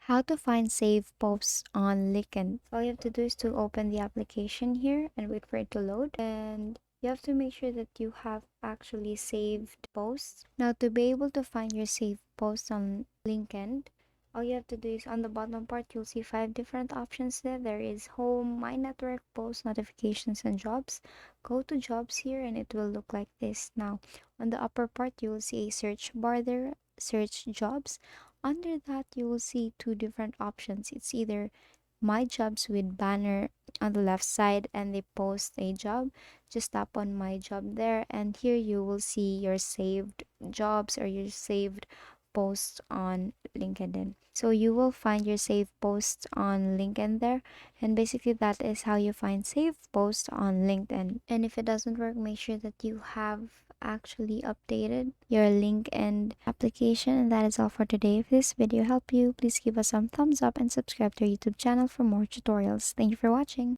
How to find saved posts on LinkedIn. All you have to do is to open the application here and wait for it to load. And you have to make sure that you have actually saved posts. Now, to be able to find your saved posts on LinkedIn, all you have to do is on the bottom part, you'll see five different options there. There is home, my network, post, notifications, and jobs. Go to jobs here and it will look like this. Now, on the upper part, you will see a search bar there, search jobs. Under that, you will see two different options. It's either my jobs with banner on the left side and they post a job. Just tap on my job there, and here you will see your saved jobs or your saved posts on LinkedIn. So you will find your saved posts on LinkedIn there, and basically that is how you find saved posts on LinkedIn. And if it doesn't work, make sure that you have actually updated your LinkedIn application. And that is all for today. If this video helped you, please give us some thumbs up and subscribe to our YouTube channel for more tutorials. Thank you for watching.